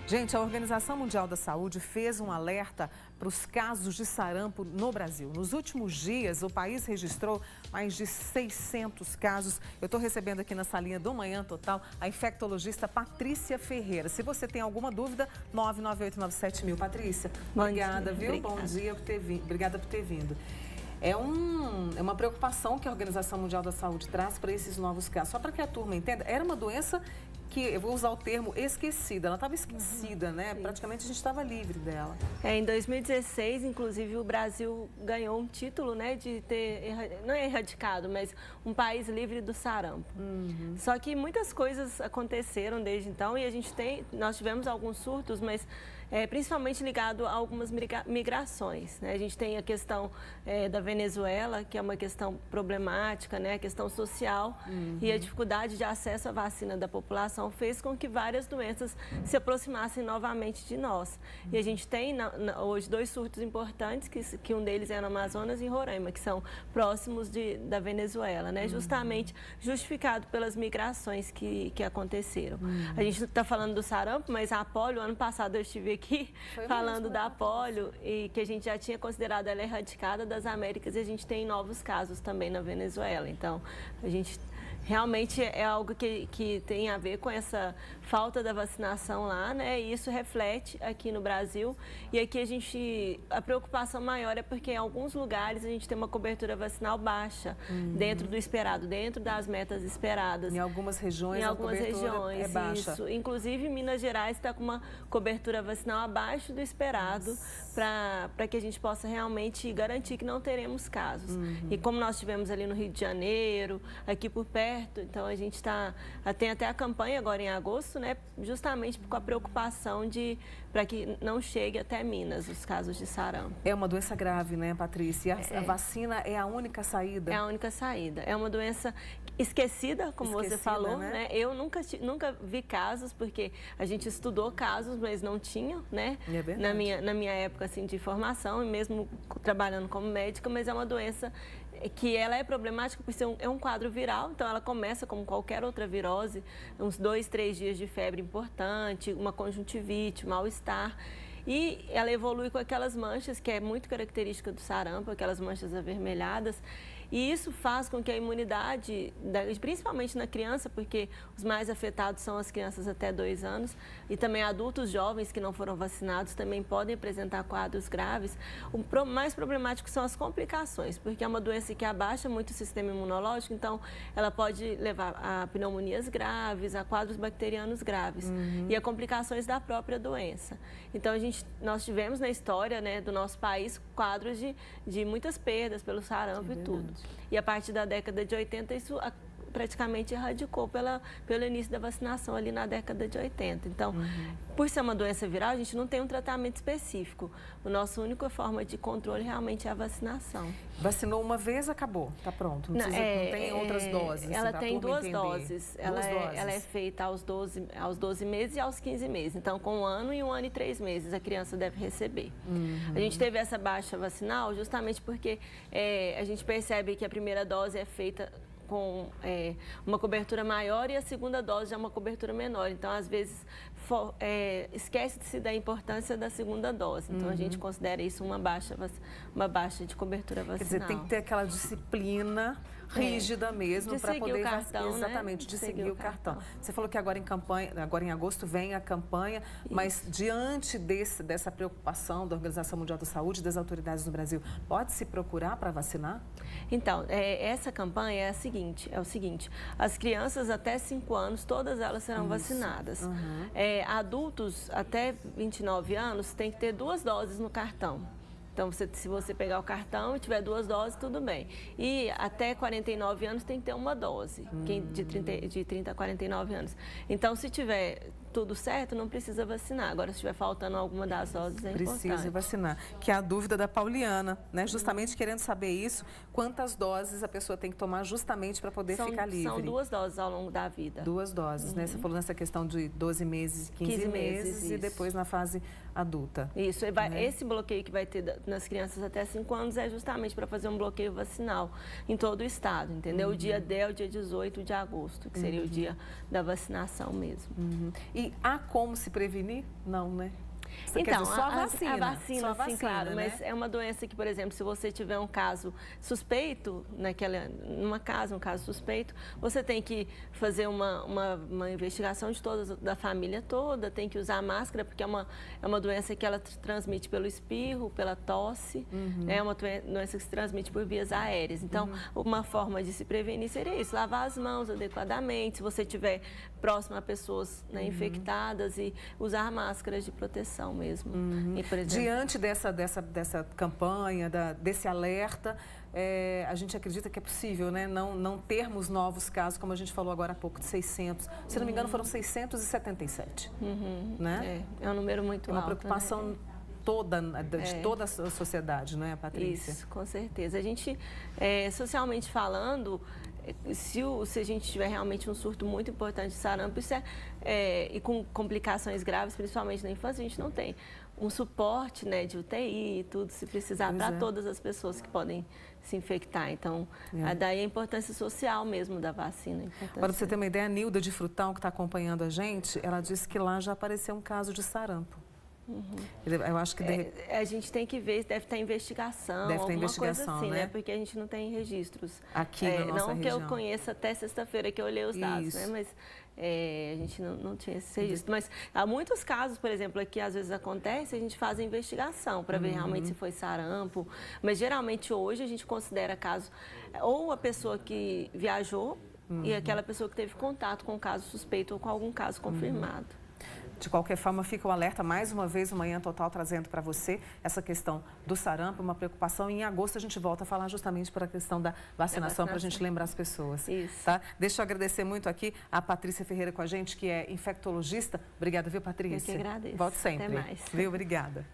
Gente, a Organização Mundial da Saúde fez um alerta para os casos de sarampo no Brasil. Nos últimos dias, o país registrou mais de 600 casos. Eu estou recebendo aqui na salinha do Manhã Total a infectologista Patrícia Ferreira. Se você tem alguma dúvida, 99897.000. Patrícia, obrigada, viu? Obrigada. Bom dia, obrigada por ter vindo. É uma preocupação que a Organização Mundial da Saúde traz para esses novos casos. Só para que a turma entenda, era uma doença que, eu vou usar o termo esquecida, ela estava esquecida, né? Sim. Praticamente a gente estava livre dela. Em 2016, inclusive, o Brasil ganhou um título, né, de ter, não é erradicado, mas um país livre do sarampo. Só que muitas coisas aconteceram desde então e nós tivemos alguns surtos, mas principalmente ligado a algumas migrações, né? A gente tem a questão da Venezuela, que é uma questão problemática, né? A questão social e a dificuldade de acesso à vacina da população fez com que várias doenças se aproximassem novamente de nós. E a gente tem hoje dois surtos importantes, que um deles é no Amazonas e em Roraima, que são próximos da Venezuela, né? Justamente justificado pelas migrações que aconteceram. A gente está falando do sarampo, mas a polio, ano passado eu estive aqui falando da polio e que a gente já tinha considerado ela erradicada das Américas e a gente tem novos casos também na Venezuela. Então, a gente realmente é algo que tem a ver com essa falta da vacinação lá, né? E isso reflete aqui no Brasil. E aqui a preocupação maior é porque em alguns lugares a gente tem uma cobertura vacinal baixa, dentro do esperado, dentro das metas esperadas. Em algumas regiões a cobertura é baixa. Isso. Inclusive, Minas Gerais está com uma cobertura vacinal abaixo do esperado para que a gente possa realmente garantir que não teremos casos. E como nós tivemos ali no Rio de Janeiro, aqui por perto, então a gente tem até a campanha agora em agosto, né? Justamente com a preocupação para que não chegue até Minas os casos de sarampo. É uma doença grave, né, Patrícia? A vacina é a única saída? É a única saída. É uma doença esquecida, como você falou, né? Eu nunca vi casos, porque a gente estudou casos, mas não tinha, né? É verdade. Na minha época assim, de formação, e mesmo trabalhando como médica, mas é uma doença que ela é problemática por ser um quadro viral, então ela começa como qualquer outra virose, uns 2, 3 dias de febre importante, uma conjuntivite, mal-estar. E ela evolui com aquelas manchas, que é muito característica do sarampo, aquelas manchas avermelhadas. E isso faz com que a imunidade, principalmente na criança, porque os mais afetados são as crianças até 2 anos, e também adultos jovens que não foram vacinados também podem apresentar quadros graves. O mais problemático são as complicações, porque é uma doença que abaixa muito o sistema imunológico, então ela pode levar a pneumonias graves, a quadros bacterianos graves e a complicações da própria doença. Então, nós tivemos na história, né, do nosso país quadros de muitas perdas pelo sarampo e tudo. E a partir da década de 80, isso praticamente erradicou pelo início da vacinação ali na década de 80. Então, por ser uma doença viral, a gente não tem um tratamento específico. A nossa única forma de controle realmente é a vacinação. Vacinou uma vez, acabou, tá pronto. Não tem outras doses. Ela tem 2 doses. Ela é feita aos 12 meses e aos 15 meses. Então, com 1 ano e 1 ano e 3 meses, a criança deve receber. A gente teve essa baixa vacinal justamente porque a gente percebe que a primeira dose é feita com uma cobertura maior e a segunda dose já é uma cobertura menor. Então, às vezes, esquece-se da importância da segunda dose. Então, a gente considera isso uma baixa de cobertura vacinal. Quer dizer, tem que ter aquela disciplina rígida mesmo para poder exatamente de seguir o cartão. Você falou que agora em agosto vem a campanha, mas diante dessa preocupação da Organização Mundial da Saúde, das autoridades no Brasil, pode se procurar para vacinar? Então, essa campanha é o seguinte, as crianças até 5 anos, todas elas serão vacinadas. Adultos até 29 anos tem que ter 2 doses no cartão. Então, se você pegar o cartão e tiver 2 doses, tudo bem. E até 49 anos tem que ter 1 dose, de 30 a 49 anos. Então, se tiver tudo certo, não precisa vacinar. Agora, se estiver faltando alguma das doses, é importante. Precisa vacinar. Que é a dúvida da Pauliana, né? Justamente querendo saber isso, quantas doses a pessoa tem que tomar justamente para poder ficar livre. São 2 doses ao longo da vida. 2 doses, né? Você falou nessa questão de 12 meses, 15 meses e depois na fase adulta. Isso. Esse bloqueio que vai ter nas crianças até 5 anos é justamente para fazer um bloqueio vacinal em todo o estado, entendeu? O dia 10, o dia 18 de agosto, que seria o dia da vacinação mesmo. E há como se prevenir? Não, né? Você então, só a vacina. A vacina, só a vacina, sim, claro, né? mas é uma doença que, por exemplo, se você tiver um caso suspeito, um caso suspeito, você tem que fazer uma investigação de da família toda, tem que usar máscara, porque é uma doença que ela transmite pelo espirro, pela tosse, é uma doença que se transmite por vias aéreas. Então, uma forma de se prevenir seria isso, lavar as mãos adequadamente, se você estiver próximo a pessoas, né, infectadas, e usar máscaras de proteção mesmo. E, por exemplo, diante dessa campanha, desse alerta, a gente acredita que é possível, né, não termos novos casos, como a gente falou agora há pouco, de 600. Se não me engano, foram 677. Né? É um número muito alto. É uma preocupação, né? De toda a sociedade, não é, Patrícia? Isso, com certeza. A gente, socialmente falando, se a gente tiver realmente um surto muito importante de sarampo, e com complicações graves, principalmente na infância, a gente não tem um suporte, né, de UTI e tudo, se precisar, para todas as pessoas que podem se infectar. Então, daí a importância social mesmo da vacina. Para você ter uma ideia, a Nilda de Frutal, que está acompanhando a gente, ela disse que lá já apareceu um caso de sarampo. Eu acho que a gente tem que ver, deve estar em investigação, alguma coisa assim, né? Porque a gente não tem registros. Aqui na nossa região. Não que eu conheça até sexta-feira que eu olhei os dados, né? Mas a gente não tinha esse registro. Mas há muitos casos, por exemplo, aqui às vezes acontece, a gente faz a investigação para ver realmente se foi sarampo. Mas geralmente hoje a gente considera caso ou a pessoa que viajou e aquela pessoa que teve contato com o caso suspeito ou com algum caso confirmado. De qualquer forma, fica o alerta, mais uma vez, o Manhã Total trazendo para você essa questão do sarampo, uma preocupação. E em agosto a gente volta a falar justamente para a questão da vacinação, para a gente lembrar as pessoas. Isso. Tá? Deixa eu agradecer muito aqui a Patrícia Ferreira com a gente, que é infectologista. Obrigada, viu, Patrícia? Eu que agradeço. Volte sempre. Até mais. Viu? Obrigada.